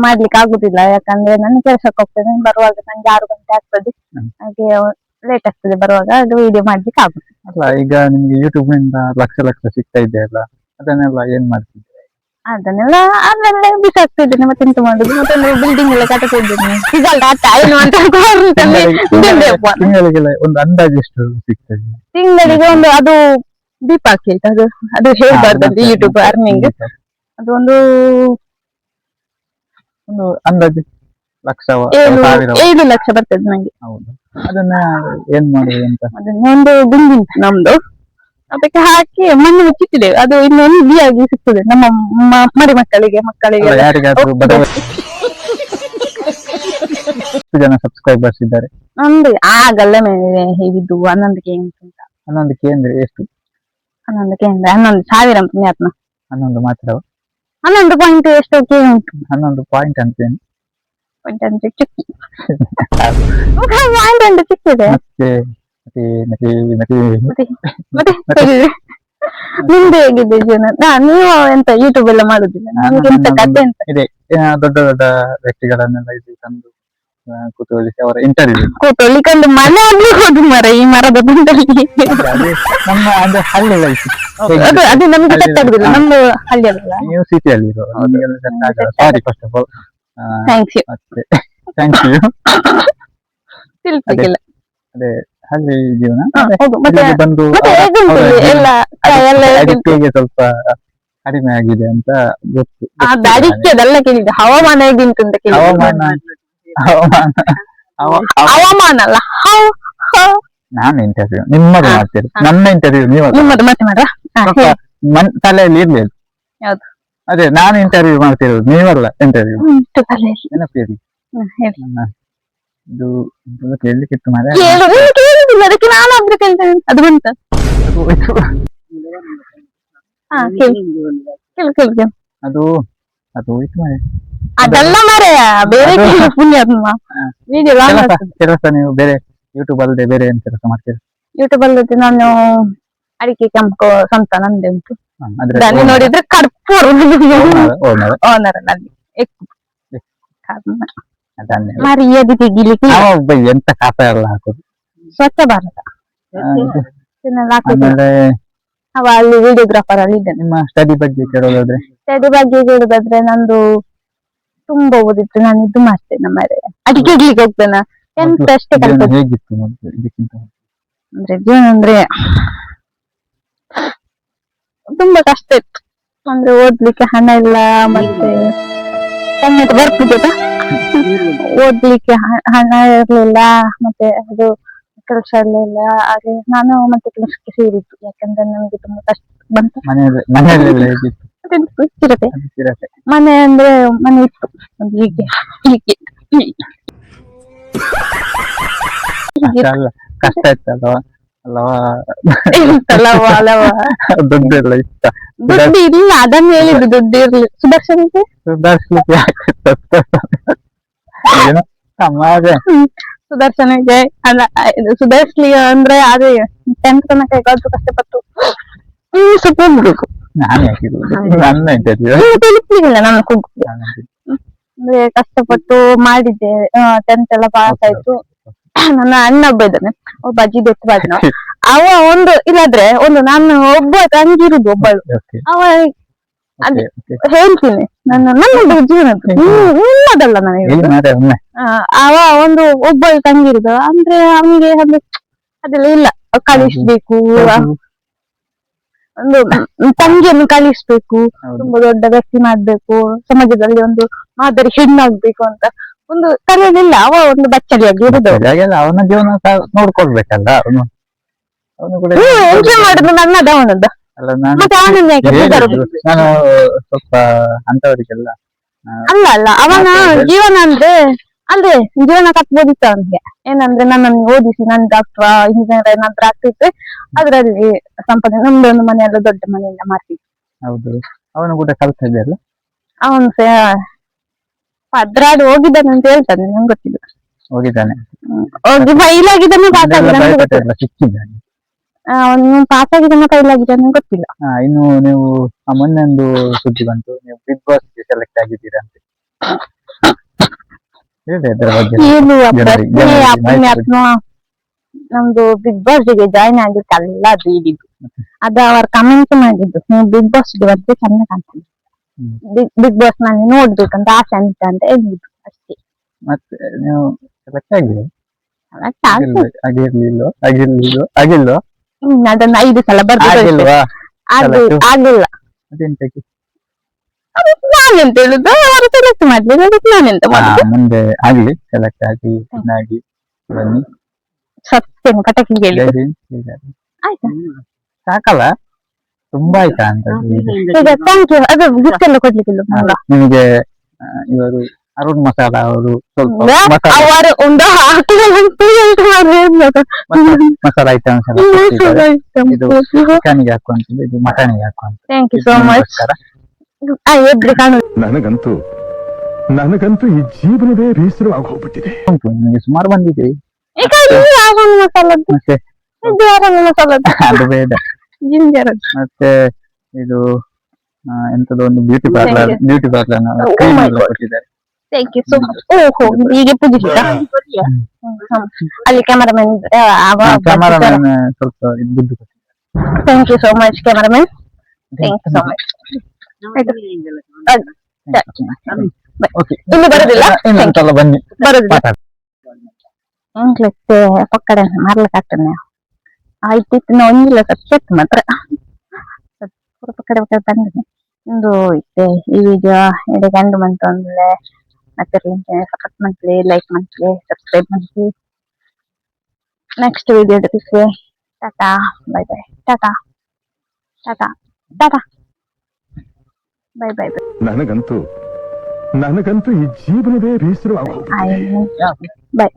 ಮಾಡ್ಲಿಕ್ಕೆ ಆಗುದಿಲ್ಲ, ಯಾಕಂದ್ರೆ ನಾನು ಕೆಲ್ಸಕ್ಕೆ ಹೋಗ್ತೇನೆ, ಬರುವಾಗ ನಂಗೆ 6 ಗಂಟೆ ಆಗ್ತದೆ, ಹಾಗೆ ಲೇಟ್ ಆಗ್ತದೆ ಬರುವಾಗ, ಅದು ವಿಡಿಯೋ ಮಾಡ್ಲಿಕ್ಕೆ ಆಗುದಿಲ್ಲ. ಅಲ್ಲ ಈಗ ನಿಮ್ಗೆ ಯೂಟ್ಯೂಬ್ ನಿಂದ ಲಕ್ಷ ಸಿಗ್ತಾ ಇದೆಯಲ್ಲ, ಅದನ್ನೆಲ್ಲ ಏನ್ ಮಾಡ್ತಿದ್ದೆ? ಅದನ್ನೆಲ್ಲ ಬಿಸಾಕ್ತಿದ್ದೇನೆ, ಮತ್ತೆ ಎಂತ ಮಾಡುದು, ಮತ್ತೆ ಬಿಲ್ಡಿಂಗ್ ಎಲ್ಲ ಕಟ್ಟುತ್ತಿದ್ದೇನೆ, ರಿಸಲ್ಟ್ ಆಗ್ತಾ ಏನು ಅಂತ ತಿಂಗಳಿಗೆಲ್ಲ ಒಂದು ಅಂದಾಜು ಎಷ್ಟು ಸಿಗ್ತದೆ? ತಿಂಗಳಿಗೆ ಒಂದು ಅದು ದೀಪ ಹಾಕಿ ಅದು ಅದು ಹೇಳ್ಬಾರ್ದು ಯೂಟ್ಯೂಬ್ ಅರ್ನಿಂಗ್, ಅದು ಒಂದು ಅಂದಾಜು ಲಕ್ಷ 7 ಲಕ್ಷ ಬರ್ತದೆ ನಂಗೆ. ಹೌದು, ಅದನ್ನ ಏನ್ ಮಾಡುದು ಅಂತ? ಅದನ್ನ ಒಂದು ಗುಂಡಿ ನಮ್ದು, ಅದಕ್ಕೆ ಹಾಕಿ ಮಣ್ಣು ಮುಚ್ಚಿಟ್ಟಿದ್ದೇವೆ, ಅದು ಇನ್ನೊಂದು ಬಿಯಾಗಿ ಸಿಗ್ತದೆ ನಮ್ಮ ಮರಿ ಮಕ್ಕಳಿಗೆ ಯಾರಿಗಾದ್ರೂ ಎಷ್ಟು ಜನ ಸಬ್ಸ್ಕ್ರೈಬರ್ಸ್ ಇದ್ದಾರೆ? ನಮ್ದು ಆಗಲ್ಲ ಮೇಲೆ ಹೇಳಿದ್ದು 11K ಅಂತ. 11K ಅಂದ್ರೆ ಎಷ್ಟು? 11K ಅಂದ್ರೆ 11,000 ಪುಣ್ಯಾತ್ಮ. 11 ಮಾತ್ರ? 11 ಪಾಯಿಂಟ್ ಎಷ್ಟು ಕೆ ಉಂಟು? 11 ಪಾಯಿಂಟ್ ಅಂತೇನು? ಪಾಯಿಂಟ್ ಅಂದ್ರೆ ಚಿಕ್ಕಿ ಪಾಯಿಂಟ್ ಅಂದ್ರೆ ಚಿಕ್ಕಿದೆ. ಮತ್ತೆ ನಿಮ್ದು ಹೇಗಿದೆ ಜೀವನ? ನೀವು ಎಂತ ಯೂಟ್ಯೂಬ್ ಎಲ್ಲ ಮಾಡುದಿಲ್ಲ? ನಿಮ್ಗೆ ಎಂತ ಕತೆ ಎಂತ? ಇದೆ, ದೊಡ್ಡ ದೊಡ್ಡ ವ್ಯಕ್ತಿಗಳನ್ನೆಲ್ಲ ಇಲ್ಲಿ ತಂದು ಕೂತ್ಕೊಳ್ಳಿಸಿ ಅವರ ಇಂಟರ್ವ್ಯೂ ಕೂತ್ಕೊಳ್ಳಿಕೊಂಡು ಮನೆ ಹೋಗುದು ಮರ ಈ ಮರದ ಬಂದಲ್ಲಿ. ನಮ್ಮ ಅಂದ್ರೆ ಹಳ್ಳಿ ಲೈಫ್ ಅದು ನಮ್ಗೆ ಸೆಟ್ ಆಗುದಿಲ್ಲ, ನಮ್ದು ಹಳ್ಳಿ ಅಲ್ಲ, ನೀವು ಸಿಟಿಯಲ್ಲಿ ಇರೋ, sorry first of all. Thank you. ಮತ್ತೆ ಥ್ಯಾಂಕ್ ಯು. ತಿಳ್ಸಿಲ್ಲ ಅದೇ ಹಳ್ಳಿ ಜೀವನ ಮತ್ತೆ ಬಂದು ಎಲ್ಲ ಅಡಿಕೆಗೆ ಸ್ವಲ್ಪ ಕಡಿಮೆ ಆಗಿದೆ ಅಂತ ಗೊತ್ತು. ಅಡಿಕೆ ಅದೆಲ್ಲ ಕೇಳಿದೆ, ಹವಾಮಾನ ಹೇಗಿಂಟು ಅಂತ ಕೇಳಿದೆ. ಹವಾಮಾನ ಅಲ್ಲ, ನಾನು ಇಂಟರ್ವ್ಯೂ ನಿಮ್ಮದು ಮಾಡ್ತೀರಿ, ನನ್ನ ಇಂಟರ್ವ್ಯೂ ನೀವು ನಿಮ್ಮದು ಮತ್ತೆ ಮಾಡ ತಲೆಯಲ್ಲಿ ಇರ್ಲಿಲ್ಲ. ಯಾವ್ದು? ಅದೇ ನಾನು ಇಂಟರ್ವ್ಯೂ ಮಾಡ್ತಿರೋದು, ನೀವಲ್ಲ ಇಂಟರ್ವ್ಯೂ. ನೆನಪಿರ್ಲಿ. ಇದು ಕೇಳಲಿಕ್ಕಿತ್ತು ಮಾರ್ರೆ. ಕೇಳುದಿಲ್ಲ, ಅದಕ್ಕೆ ನಾನು ಅಂದ್ರೆ ಕೇಳ್ತೇನೆ. ಅದು ಬಂತ ಅದು ಅದು ಹೋಯ್ತು ಮಾರ್ರೆ. ಅದೆಲ್ಲ ಮಾರೆಯ ಬೇರೆ ಪುಣ್ಯಾತ್ಮ ವಿಡಿಯೋ ಕೆಲಸ ನೀವು ಬೇರೆ ಯೂಟ್ಯೂಬ್ ಅಲ್ಲದೆ ಬೇರೆ ಏನ್ ಕೆಲಸ ಮಾಡ್ತೀರಾ? ಯೂಟ್ಯೂಬ್ ಅಲ್ಲದೆ ನಾನು ಅಡಿಕೆ ಕೆಂಪು ಸ್ವಂತ ನಂದೆ ಉಂಟು. ಅದನ್ನು ನೋಡಿದ್ರೆ ಕರ್ಪೂರ ಓನರ್ ನಲ್ಲಿ ಮರ್ಯಾದೆ ತೆಗಿಲಿಕ್ಕೆ ಎಂತ ಕಾಪ ಎಲ್ಲ ಹಾಕೋದು. ಸ್ವಚ್ಛ ಭಾರತ ಅಲ್ಲಿ ವಿಡಿಯೋಗ್ರಾಫರ್ ಅಲ್ಲಿ ಇದ್ದೇನೆ. ನಿಮ್ಮ ಸ್ಟಡಿ ಬಗ್ಗೆ ಕೇಳೋದಾದ್ರೆ? ಸ್ಟಡಿ ಬಗ್ಗೆ ಕೇಳೋದಾದ್ರೆ ನಂದು ತುಂಬಾ ಓದಿತ್ತು, ನಾನು ಇದು ಮಾಡ್ತೇನೆ ಮಾರೆ, ಅಡಿಕೆ ಇಡ್ಲಿಕ್ಕೆ ಹೋಗ್ತೇನೆ. ಎಂತ ಅಷ್ಟೇ ಹೇಗಿತ್ತು ಇದಕ್ಕಿಂತ? ಅಂದ್ರೆ ಜೀವನ ಅಂದ್ರೆ ತುಂಬಾ ಕಷ್ಟ ಇತ್ತು. ಅಂದ್ರೆ ಓದ್ಲಿಕ್ಕೆ ಹಣ ಇಲ್ಲ, ಮತ್ತೆ ಸಂಗೀತ ಬರ್ತಿದ್ದ, ಓದ್ಲಿಕ್ಕೆ ಹಣ ಇರ್ಲಿಲ್ಲ, ಮತ್ತೆ ಅದು ಕೆಲಸ ಇರ್ಲಿಲ್ಲ. ಹಾಗೆ ನಾನು ಮತ್ತೆ ಕೆಲಸಕ್ಕೆ ಸೇರಿದ್ದು, ಯಾಕಂದ್ರೆ ನಮಗೆ ತುಂಬಾ ಕಷ್ಟ ಬಂತು. ಚಿರತೆ ಮನೆ ಅಂದ್ರೆ ಮನೆ ಇತ್ತು, ಹೀಗೆ ಹೀಗೆ ಕಷ್ಟ ಇತ್ತಲ್ವಾ? ದುಡ್ಡು ಇಲ್ಲ, ಅದನ್ನು ಹೇಳಿದ್ದು ದುಡ್ಡು ಇರ್ಲಿ. ಸುದರ್ಶನಿಗೆ ಸುದರ್ಶನಿಗೆ ಅಲ್ಲ, ಸುದರ್ಶಲಿ ಅಂದ್ರೆ ಅದೇ 10th ತನಕ ಹೇಗಾದ್ರೂ ಕಷ್ಟಪಟ್ಟು ಸ್ವಲ್ಪ ಹೋಗ್ಬೇಕು. ತಿಳಿಸ್ಲಿಲ್ಲ ನಾನು ಅಂದ್ರೆ ಕಷ್ಟಪಟ್ಟು ಮಾಡಿದ್ದೆ. 10th ಎಲ್ಲ ಪಾಸ್ ಆಯ್ತು. ನನ್ನ ಅಣ್ಣ ಒಬ್ಬ ಇದ್ದಾನೆ, ಒಬ್ಬ ಅಜ್ಜಿ ಬೆಟ್ಟು ಬಾಜಿನ, ಅವ ಒಂದು ಇಲ್ಲಾದ್ರೆ ಒಂದು ನಾನು ಒಬ್ಬ ತಂಗಿರುದು ಒಬ್ಬಳು, ಅವ ಅದೇ ಹೇಳ್ತೀನಿ ನನ್ನ ಜೀವನದ್ದು ನಿಮ್ಮದಲ್ಲ ನನಗೆ. ಅವ ಒಂದು ಒಬ್ಬಳು ತಂಗಿರುದು ಅಂದ್ರೆ ಅವನಿಗೆ ಅದೆಲ್ಲ ಇಲ್ಲ, ಕಲಿಸ್ಬೇಕು, ಒಂದು ತಂಗಿಯನ್ನು ಕಲಿಸ್ಬೇಕು, ತುಂಬಾ ದೊಡ್ಡ ವ್ಯಕ್ತಿ ಮಾಡ್ಬೇಕು, ಸಮಾಜದಲ್ಲಿ ಒಂದು ಮಾದರಿ ಹೆಣ್ಣಾಗ್ಬೇಕು ಅಂತ ಒಂದು ಕಲಿಯಲಿಲ್ಲ. ಅವ ಒಂದು ಬಚ್ಚಲಿಯಾಗಿ ಇರುದು. ಅವನ ಜೀವನ ನೋಡ್ಕೊಳ್ಬೇಕಲ್ಲ, ಎಂಜಾಯ್ ಮಾಡುದು ನನ್ನದು ಅವನದ್ದು. ಮತ್ತೆ ಅವನನ್ನ ನಾನು ಸ್ವಲ್ಪ ಅಂತವರಿಗೆಲ್ಲ ಅಲ್ಲ ಅಲ್ಲ, ಅವನ ಜೀವನ ಅಂದ್ರೆ ಅಂದ್ರೆ ಜೀವನ ಕಟ್ಬೋದಿತ್ತು ಅವನಿಗೆ. ಏನಂದ್ರೆ ನನ್ನನ್ನು ಓದಿಸಿ ನನ್ ಡಾಕ್ಟರ್ ಇಂಜಿನಿಯರ್ ಏನಾದ್ರು ಆಗ್ತಿದ್ರೆ ಅದ್ರಲ್ಲಿ ಸಂಪಾದನೆ, ನಮ್ದೊಂದು ಮನೆಯಲ್ಲ ದೊಡ್ಡ ಮನೆಯಲ್ಲ ಮಾಡ್ತಿತ್ತು. ಹೌದು, ಅವನು ಕೂಡ ಕಲ್ತ ಇದೆಯಲ್ಲ. ಅವನು ಭದ್ರಾಡಿ ಹೋಗಿದ್ದಾನೆ ಅಂತ ಹೇಳ್ತಾನೆ, ನಂಗೆ ಗೊತ್ತಿಲ್ಲ. ಹೋಗಿದ್ದಾನೆ, ಹೋಗಿ ಫೈಲ್ ಆಗಿದ್ದಾನೆ, ಪಾಸ್ ಆಗಿದ್ದಾನೆ, ಸಿಕ್ಕಿದ್ದಾನೆ. ಅವನು ಪಾಸ್ ಆಗಿದ್ದಾನೆ ಫೈಲ್ ಆಗಿದ್ದಾನೆ ಗೊತ್ತಿಲ್ಲ. ಇನ್ನು ನೀವು ಮೊನ್ನೆ ಒಂದು ಸುದ್ದಿ ಬಂತು, ನೀವು ಬಿಗ್ ಬಾಸ್ ಗೆ ಸೆಲೆಕ್ಟ್ ಆಗಿದ್ದೀರಾ ಅಂತ. ಹೇಳಿ ಅದ್ರ ಬಗ್ಗೆ ಏನು ಜನರಿಗೆ ಮಾಹಿತಿ ಕೊಡಿ. ನಮ್ದು ಬಿಗ್ ಬಾಸ್ ಗೆ ಜಾಯಿನ್ ಆಗಿತ್ತು ಅಲ್ಲ ಅದು ಇಡಿದ್ದು ಅದು ಅವರು ಕಮೆಂಟ್ ಮಾಡಿದ್ದು ನೀವು ಬಿಗ್ ಬಾಸ್ ಗೆ ಬಂದ್ರೆ ಚೆಂದ ಕಾಣ್ತದೆ ಬಿಗ್ ಬಾಸ್ ನಾನು ನೋಡ್ಬೇಕಂತ ಆಸೆ ಅಂತ ಹೇಳಿದ್ದು ಅಷ್ಟೇ. ಮತ್ತೆ ನೀವು select ಆಗಿದೆ ಅದಕ್ಕೆ ಆಸೆ. ಆಗಿಲ್ವಾ ಅದನ್ನ 5 ಸಲ ಬರ್ದು ಆಗಿಲ್ವಾ ಆಗ್ಲಿಲ್ಲ. ಅದೆಂತಕ್ಕೆ ಅದಕ್ಕೆ ನಾನೆಂತ ಹೇಳುದು ಅವರು ಸೆಲೆಕ್ಟ್ ಮಾಡ್ಲಿಲ್ಲ ಅದಕ್ಕೆ ನಾನೆಂತ ಮಾಡುದು. ಮುಂದೆ ಆಗ್ಲಿ ಸೆಲೆಕ್ಟ್ ಆಗಿ ಚೆನ್ನಾಗಿ ಬನ್ನಿ. ಸತ್ಯನ ಪಟಾಕಿ ಹೇಳಿ ಜೈ ಹಿಂದ್. ಆಯ್ತಾ ಸಾಕಲ್ಲ ತುಂಬಾ ಆಯ್ತಾ ಅಂತ ಈಗ ಥ್ಯಾಂಕ್ ಯು. ಅದು ಗಿಫ್ಟ್ ಎಲ್ಲ ಕೊಡ್ಲಿಕ್ಕಿಲ್ಲ ನಿಮಗೆ ಇವರು ಅರುಣ್ ಮಸಾಲಾ ಅವರು ಸ್ವಲ್ಪ ಅವರು ಒಂದು ಮಸಾಲಾ ಐಟಮ್ಸ್ ಎಲ್ಲ ಕೊಟ್ಟಿದ್ದಾರೆ. ಇದು ಚಿಕನ್ಗೆ ಹಾಕುವಂಥದ್ದು ಇದು ಮಟನ್ಗೆ ಹಾಕುವಂಥದ್ದು. Thank you so much. ಎಬ್ರಿ ಕಾಣು ನನಗಂತೂ ಈ ಜೀವನವೇ ಬೇಸರವಾಗಿ ಹೋಗ್ಬಿಟ್ಟಿದೆ. ಉಂಟು ನಿಮಗೆ ಸುಮಾರು ಬಂದಿದೆ ಈಗ ಇದು ಆರೋನ್ ಮಸಾಲದ್ದು ಮತ್ತೆ ಇದು ಆರೋನ್ ಮಸಾಲದ್ದು ಅದು ಬೇಡ. ಜಿಂಜರ್ ಮತ್ತೆ ಇದು ಎಂತದೋ ಒಂದು ಬ್ಯೂಟಿ ಪಾರ್ಲರ್ ಕೊಟ್ಟಿದ್ದಾರೆ. Thank you so much. ಓಹೋ ಹೀಗೆ ಪೂಜಿಸಿದ ಅಲ್ಲಿ ಕ್ಯಾಮರಾಮನ್ ಕ್ಯಾಮರಾಮನ್ ಸ್ವಲ್ಪ ದುಡ್ಡು ಕೊಟ್ಟಿದ್ದಾರೆ. Thank you so much cameraman. Thank you so much. Okay ಇಲ್ಲಿ ಬರುದಿಲ್ಲ ಇನ್ನೊಂದ್ಸಲ ಬನ್ನಿ ಬರುದಿಲ್ಲ ಮಾತಾಡಿ. ಎಂಕ್ಲೆತ್ತೆ ಪಕ್ಕಡೆ ಮಾರ್ಲಿಕ್ಕಾಗ್ತದೆ ಆಯ್ತಿತ್ತು ಒಂದಿಲ್ಲ ಸತ್ಯತ್ತು ಮಾತ್ರ ಪಕ್ಕಡೆ ಪಕ್ಕಡೆ ಬಂದಿದೆ ಒಂದು ಇತ್ತೆ ಈ ವಿಡಿಯೋ ಎಡೆ ಗಂಡು ಬಂತು ಅಂದ್ರೆ ಮತ್ತೆ ಸಪೋರ್ಟ್ ಮಾಡ್ಲಿ ಲೈಕ್ ಮಾಡ್ಲಿ ಸಬ್ಸ್ಕ್ರೈಬ್ ಮಾಡ್ಲಿ. ನೆಕ್ಸ್ಟ್ ವಿಡಿಯೋ ಜೊತೆಗೆ tata bye bye. Tata Tata tata bye bye bye. ನನಗಂತೂ ಈ ಜೀವನವೇ ಬೇಸರವಾಗಿ ಹೋಗ್ಬಿಟ್ಟಿದೆ. ಬೈ.